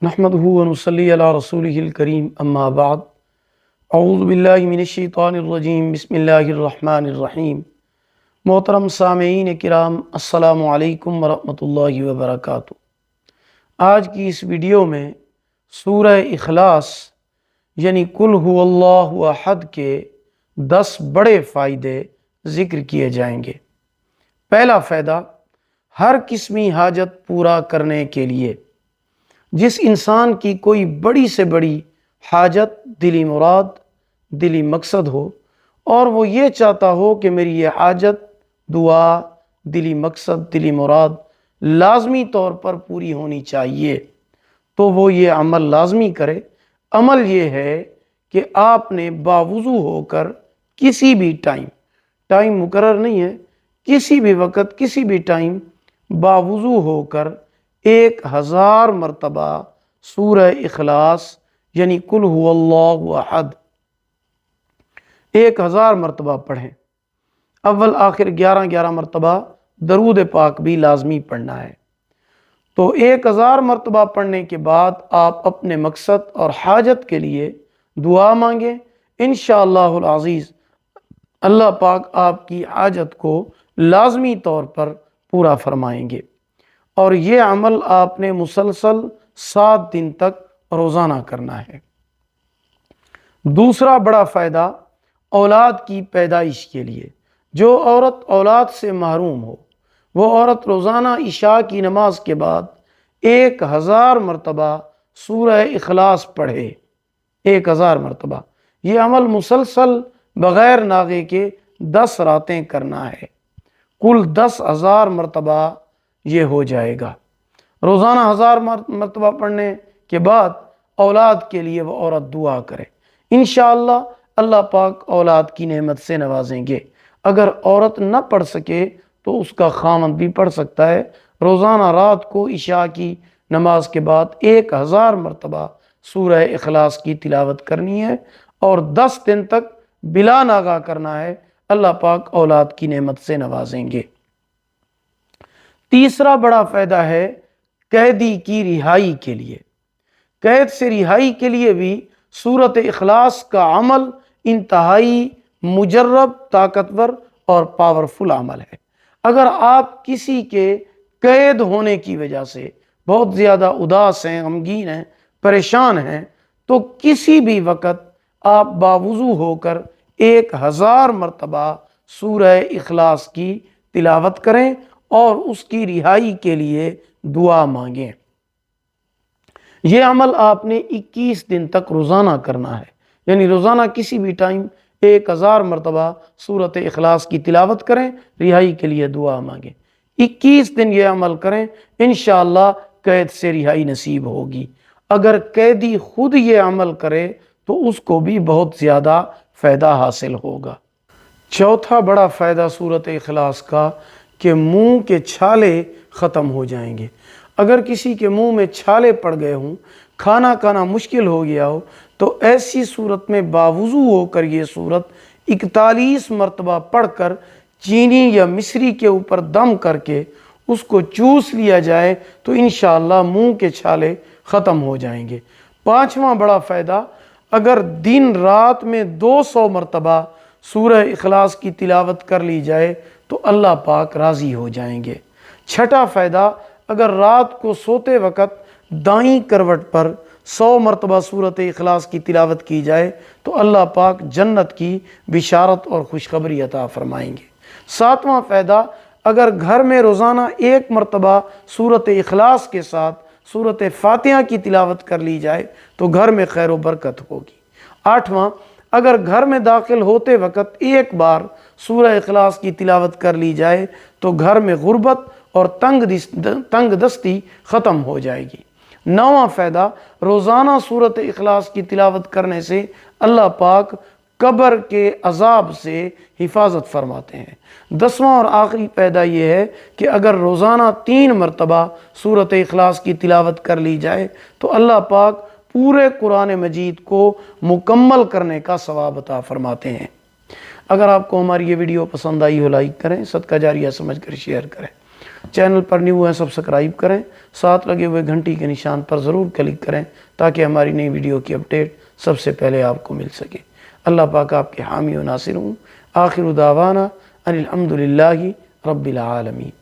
نحمدہ ونصلی علی رسولہ الکریم اما بعد اعوذ باللہ من الشیطان الرجیم بسم اللہ الرحمن الرحیم۔ محترم سامعین کرام، السلام علیکم ورحمۃ اللہ وبرکاتہ۔ آج کی اس ویڈیو میں سورہ اخلاص یعنی قل هو اللہ احد کے 10 بڑے فائدے ذکر کیے جائیں گے۔ پہلا فائدہ، ہر قسمی حاجت پورا کرنے کے لیے۔ جس انسان کی کوئی بڑی سے بڑی حاجت، دلی مراد، دلی مقصد ہو اور وہ یہ چاہتا ہو کہ میری یہ حاجت، دعا، دلی مقصد، دلی مراد لازمی طور پر پوری ہونی چاہیے، تو وہ یہ عمل لازمی کرے۔ عمل یہ ہے کہ آپ نے باوضو ہو کر کسی بھی ٹائم مقرر نہیں ہے، کسی بھی وقت، کسی بھی ٹائم باوضو ہو کر 1000 مرتبہ سورہ اخلاص یعنی قل هو اللہ احد 1000 مرتبہ پڑھیں۔ اول آخر 11 مرتبہ درود پاک بھی لازمی پڑھنا ہے۔ تو 1000 مرتبہ پڑھنے کے بعد آپ اپنے مقصد اور حاجت کے لیے دعا مانگیں۔ انشاءاللہ العزیز اللہ پاک آپ کی حاجت کو لازمی طور پر پورا فرمائیں گے۔ اور یہ عمل آپ نے مسلسل 7 دن تک روزانہ کرنا ہے۔ دوسرا بڑا فائدہ، اولاد کی پیدائش کے لیے۔ جو عورت اولاد سے محروم ہو، وہ عورت روزانہ عشاء کی نماز کے بعد 1000 مرتبہ سورہ اخلاص پڑھے۔ 1000 مرتبہ یہ عمل مسلسل بغیر ناغے کے 10 راتیں کرنا ہے۔ کل 10,000 مرتبہ یہ ہو جائے گا۔ روزانہ 1000 مرتبہ پڑھنے کے بعد اولاد کے لیے وہ عورت دعا کرے، انشاءاللہ اللہ پاک اولاد کی نعمت سے نوازیں گے۔ اگر عورت نہ پڑھ سکے تو اس کا خاوند بھی پڑھ سکتا ہے۔ روزانہ رات کو عشاء کی نماز کے بعد 1000 مرتبہ سورہ اخلاص کی تلاوت کرنی ہے اور 10 دن تک بلا ناغہ کرنا ہے۔ اللہ پاک اولاد کی نعمت سے نوازیں گے۔ تیسرا بڑا فائدہ ہے قیدی کی رہائی کے لیے۔ قید سے رہائی کے لیے بھی سورۃ اخلاص کا عمل انتہائی مجرب، طاقتور اور پاورفل عمل ہے۔ اگر آپ کسی کے قید ہونے کی وجہ سے بہت زیادہ اداس ہیں، غمگین ہیں، پریشان ہیں، تو کسی بھی وقت آپ باوضو ہو کر 1000 مرتبہ سورہ اخلاص کی تلاوت کریں اور اس کی رہائی کے لیے دعا مانگیں۔ یہ عمل آپ نے 21 دن تک روزانہ کرنا ہے، یعنی روزانہ کسی بھی ٹائم 1000 مرتبہ سورۃ اخلاص کی تلاوت کریں، رہائی کے لیے دعا مانگیں۔ 21 دن یہ عمل کریں، انشاءاللہ قید سے رہائی نصیب ہوگی۔ اگر قیدی خود یہ عمل کرے تو اس کو بھی بہت زیادہ فائدہ حاصل ہوگا۔ چوتھا بڑا فائدہ سورۃ اخلاص کا کہ منہ کے چھالے ختم ہو جائیں گے۔ اگر کسی کے منہ میں چھالے پڑ گئے ہوں، کھانا کھانا مشکل ہو گیا ہو، تو ایسی صورت میں باوضو ہو کر یہ صورت 41 مرتبہ پڑھ کر چینی یا مصری کے اوپر دم کر کے اس کو چوس لیا جائے تو انشاءاللہ منہ کے چھالے ختم ہو جائیں گے۔ پانچواں بڑا فائدہ، اگر دن رات میں 200 مرتبہ سورہ اخلاص کی تلاوت کر لی جائے تو اللہ پاک راضی ہو جائیں گے۔ چھٹا فائدہ، اگر رات کو سوتے وقت دائیں کروٹ پر 100 مرتبہ سورۃ اخلاص کی تلاوت کی جائے تو اللہ پاک جنت کی بشارت اور خوشخبری عطا فرمائیں گے۔ ساتواں فائدہ، اگر گھر میں روزانہ 1 مرتبہ سورۃ اخلاص کے ساتھ سورۃ فاتحہ کی تلاوت کر لی جائے تو گھر میں خیر و برکت ہوگی۔ آٹھواں، اگر گھر میں داخل ہوتے وقت 1 بار سورہ اخلاص کی تلاوت کر لی جائے تو گھر میں غربت اور تنگ دستی ختم ہو جائے گی۔ 9واں فائدہ، روزانہ سورۃ اخلاص کی تلاوت کرنے سے اللہ پاک قبر کے عذاب سے حفاظت فرماتے ہیں۔ 10واں اور آخری فائدہ یہ ہے کہ اگر روزانہ 3 مرتبہ سورۃ اخلاص کی تلاوت کر لی جائے تو اللہ پاک پورے قرآن مجید کو مکمل کرنے کا ثواب عطا فرماتے ہیں۔ اگر آپ کو ہماری یہ ویڈیو پسند آئی ہو، لائک کریں، صدقہ جاریہ سمجھ کر شیئر کریں۔ چینل پر نیو ہیں سبسکرائب کریں، ساتھ لگے ہوئے گھنٹی کے نشان پر ضرور کلک کریں تاکہ ہماری نئی ویڈیو کی اپڈیٹ سب سے پہلے آپ کو مل سکے۔ اللہ پاک آپ کے حامی و ناصر ہوں۔ آخر دعوانا ان الحمدللہ رب العالمین۔